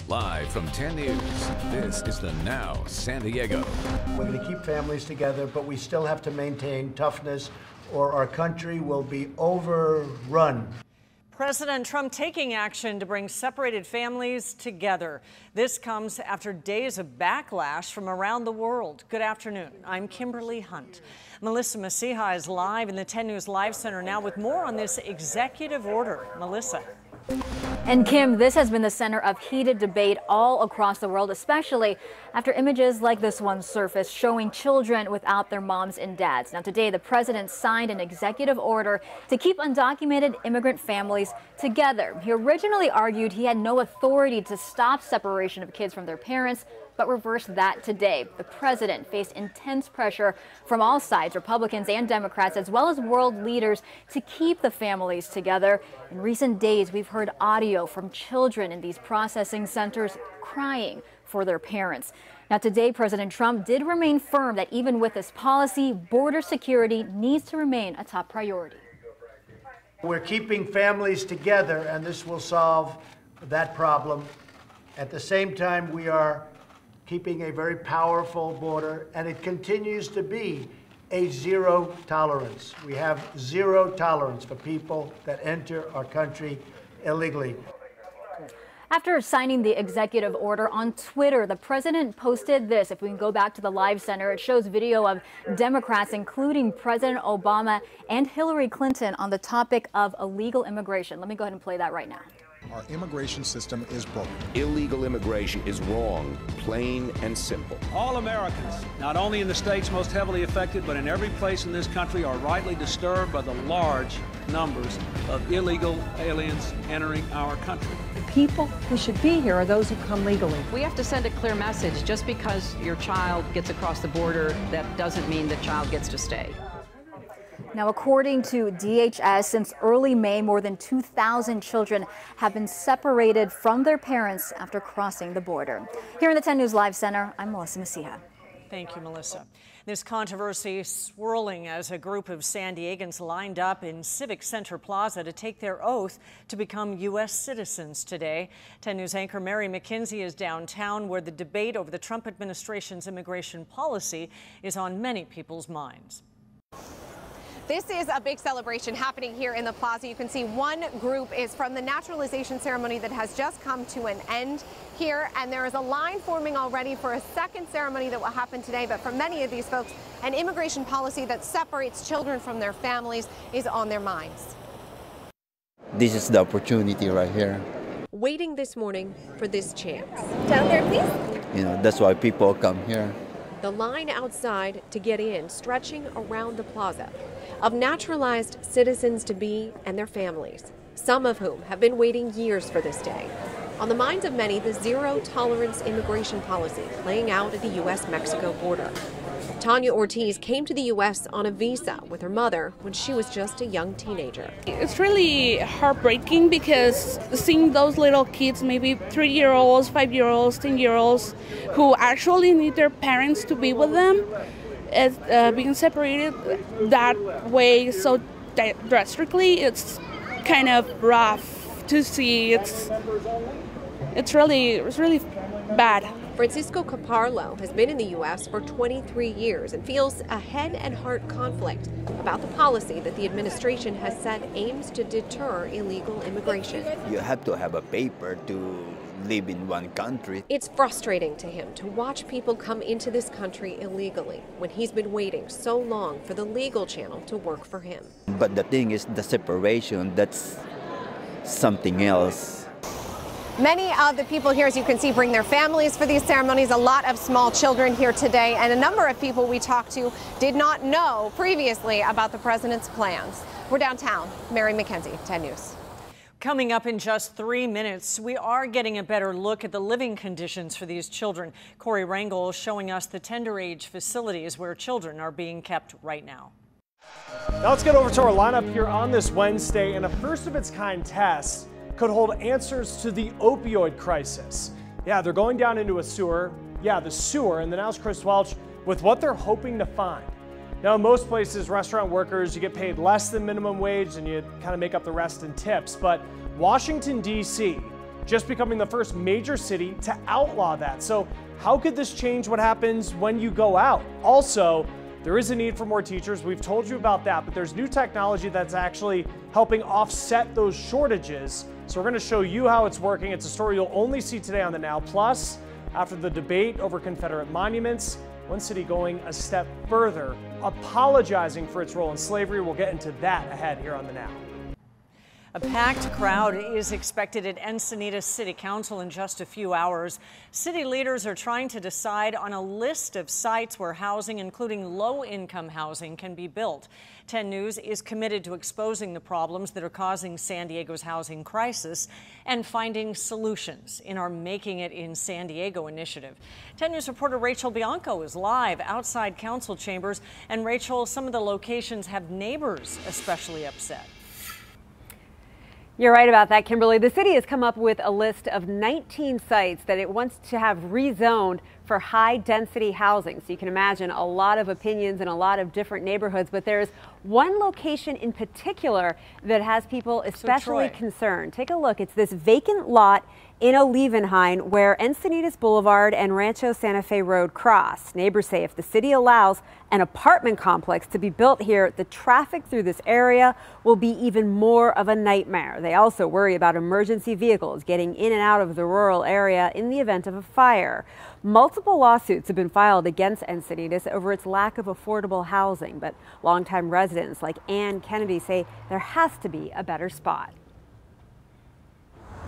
Live from 10 News, this is the Now San Diego. We're going to keep families together, but we still have to maintain toughness or our country will be overrun. President Trump taking action to bring separated families together. This comes after days of backlash from around the world. Good afternoon. I'm Kimberly Hunt. Melissa Messiha is live in the 10 News Live Center now with more on this executive order. Melissa. And Kim, this has been the center of heated debate all across the world, especially after images like this one surfaced showing children without their moms and dads. Now today, the president signed an executive order to keep undocumented immigrant families together. He originally argued he had no authority to stop separation of kids from their parents, but reversed that today. The president faced intense pressure from all sides, Republicans and Democrats, as well as world leaders, to keep the families together. In recent days, we've heard audio from children in these processing centers crying for their parents. Now today, President Trump did remain firm that even with this policy, border security needs to remain a top priority. We're keeping families together, and this will solve that problem. At the same time, we are keeping a very powerful border, and it continues to be a zero tolerance. We have zero tolerance for people that enter our country illegally. After signing the executive order on Twitter, the president posted this. If we can go back to the Live Center, it shows video of Democrats, including President Obama and Hillary Clinton, on the topic of illegal immigration. Let me go ahead and play that right now. Our immigration system is broken. Illegal immigration is wrong, plain and simple. All Americans, not only in the states most heavily affected, but in every place in this country, are rightly disturbed by the large numbers of illegal aliens entering our country. The people who should be here are those who come legally. We have to send a clear message. Just because your child gets across the border, that doesn't mean the child gets to stay. Now, according to DHS, since early May, more than 2,000 children have been separated from their parents after crossing the border. Here in the 10 News Live Center, I'm Melissa Messiha. Thank you, Melissa. This controversy swirling as a group of San Diegans lined up in Civic Center Plaza to take their oath to become U.S. citizens today. 10 News anchor Mary McKenzie is downtown, where the debate over the Trump administration's immigration policy is on many people's minds. This is a big celebration happening here in the plaza. You can see one group is from the naturalization ceremony that has just come to an end here, and there is a line forming already for a second ceremony that will happen today. But for many of these folks, an immigration policy that separates children from their families is on their minds. This is the opportunity right here. Waiting this morning for this chance. Down there, please. You know, that's why people come here. The line outside to get in, stretching around the plaza, of naturalized citizens-to-be and their families, some of whom have been waiting years for this day. On the minds of many, the zero-tolerance immigration policy playing out at the U.S.-Mexico border. Tanya Ortiz came to the U.S. on a visa with her mother when she was just a young teenager. It's really heartbreaking because seeing those little kids, maybe 3-year-olds, 5-year-olds, 10-year-olds, who actually need their parents to be with them, as being separated that way so drastically, it's kind of rough to see. It's really bad. Francisco Caparlo has been in the U.S. for 23 years and feels a head and heart conflict about the policy that the administration has said aims to deter illegal immigration. You have to have a paper to live in one country. It's frustrating to him to watch people come into this country illegally when he's been waiting so long for the legal channel to work for him. But the thing is, the separation, that's something else. Many of the people here, as you can see, bring their families for these ceremonies. A lot of small children here today, and a number of people we talked to did not know previously about the president's plans. We're downtown. Mary McKenzie, 10 News. Coming up in just 3 minutes, we are getting a better look at the living conditions for these children. Corey Rangel showing us the tender age facilities where children are being kept right now. Now let's get over to our lineup here on this Wednesday, and a first-of-its-kind test could hold answers to the opioid crisis. Yeah, they're going down into a sewer. Yeah, the sewer, and then now's Chris Welch with what they're hoping to find. Now, in most places, restaurant workers, you get paid less than minimum wage and you kind of make up the rest in tips. But Washington, D.C., just becoming the first major city to outlaw that. So how could this change what happens when you go out? Also, there is a need for more teachers. We've told you about that, but there's new technology that's actually helping offset those shortages. So we're going to show you how it's working. It's a story you'll only see today on the Now. Plus, after the debate over Confederate monuments, one city going a step further, apologizing for its role in slavery. We'll get into that ahead here on the Now. A packed crowd is expected at Encinitas City Council in just a few hours. City leaders are trying to decide on a list of sites where housing, including low-income housing, can be built. 10 News is committed to exposing the problems that are causing San Diego's housing crisis and finding solutions in our Making It in San Diego initiative. 10 News reporter Rachel Bianco is live outside council chambers. And Rachel, some of the locations have neighbors especially upset. You're right about that, Kimberly. The city has come up with a list of 19 sites that it wants to have rezoned for high density housing. So you can imagine a lot of opinions in a lot of different neighborhoods, but there's one location in particular that has people especially concerned. Take a look. It's this vacant lot in Olivenhain where Encinitas Boulevard and Rancho Santa Fe Road cross. Neighbors say if the city allows an apartment complex to be built here, the traffic through this area will be even more of a nightmare. They also worry about emergency vehicles getting in and out of the rural area in the event of a fire. Multiple lawsuits have been filed against Encinitas over its lack of affordable housing, but longtime residents like Ann Kennedy say there has to be a better spot.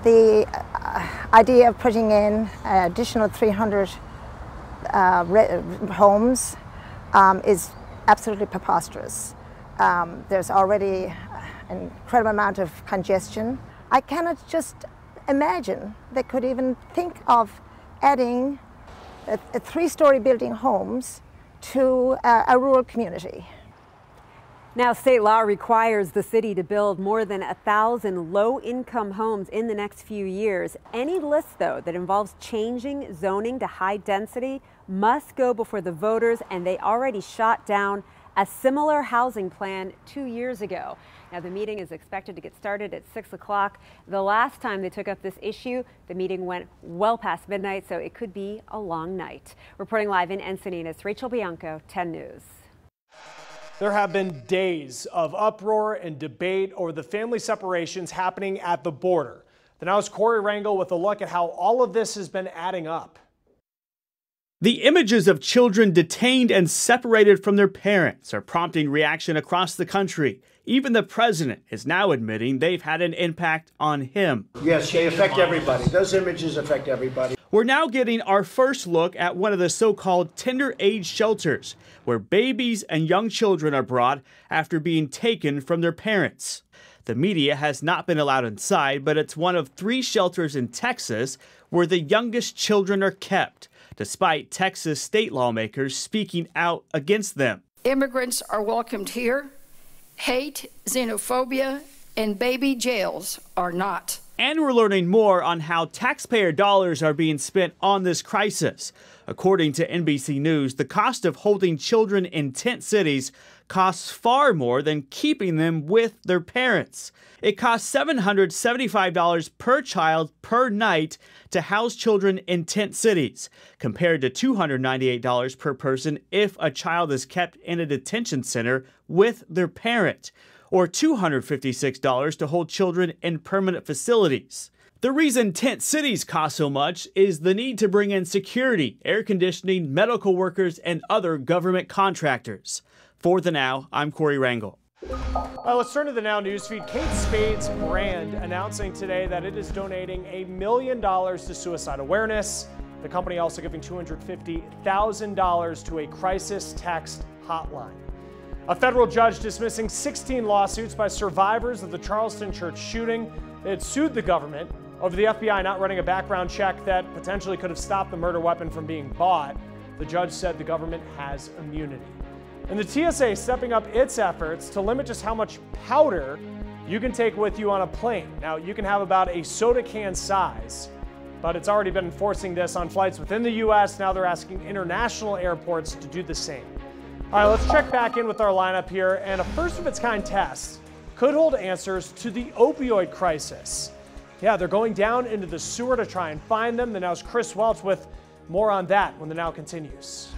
The idea of putting in an additional 300 homes is absolutely preposterous. There's already an incredible amount of congestion. I cannot just imagine they could even think of adding a 3-story building homes to a rural community. Now, state law requires the city to build more than 1,000 low-income homes in the next few years. Any list, though, that involves changing zoning to high density must go before the voters, and they already shot down a similar housing plan 2 years ago. Now, the meeting is expected to get started at 6 o'clock. The last time they took up this issue, the meeting went well past midnight, so it could be a long night. Reporting live in Encinitas, Rachel Bianco, 10 News. There have been days of uproar and debate over the family separations happening at the border. The Now's Corey Rangel with a look at how all of this has been adding up. The images of children detained and separated from their parents are prompting reaction across the country. Even the president is now admitting they've had an impact on him. Yes, they affect everybody. Those images affect everybody. We're now getting our first look at one of the so-called tender age shelters, where babies and young children are brought after being taken from their parents. The media has not been allowed inside, but it's one of 3 shelters in Texas where the youngest children are kept, despite Texas state lawmakers speaking out against them. Immigrants are welcomed here. Hate, xenophobia, and baby jails are not. And we're learning more on how taxpayer dollars are being spent on this crisis. According to NBC News, the cost of holding children in tent cities costs far more than keeping them with their parents. It costs $775 per child per night to house children in tent cities, compared to $298 per person if a child is kept in a detention center with their parent, or $256 to hold children in permanent facilities. The reason tent cities cost so much is the need to bring in security, air conditioning, medical workers, and other government contractors. For The Now, I'm Corey Rangel. Let's turn to the Now newsfeed. Kate Spade's brand announcing today that it is donating $1 million to suicide awareness. The company also giving $250,000 to a crisis text hotline. A federal judge dismissing 16 lawsuits by survivors of the Charleston church shooting. They had sued the government over the FBI not running a background check that potentially could have stopped the murder weapon from being bought. The judge said the government has immunity. And the TSA stepping up its efforts to limit just how much powder you can take with you on a plane. Now, you can have about a soda can size, but it's already been enforcing this on flights within the U.S. Now they're asking international airports to do the same. All right, let's check back in with our lineup here. And a first-of-its-kind test could hold answers to the opioid crisis. Yeah, they're going down into the sewer to try and find them. The Now's Chris Welch with more on that when the Now continues.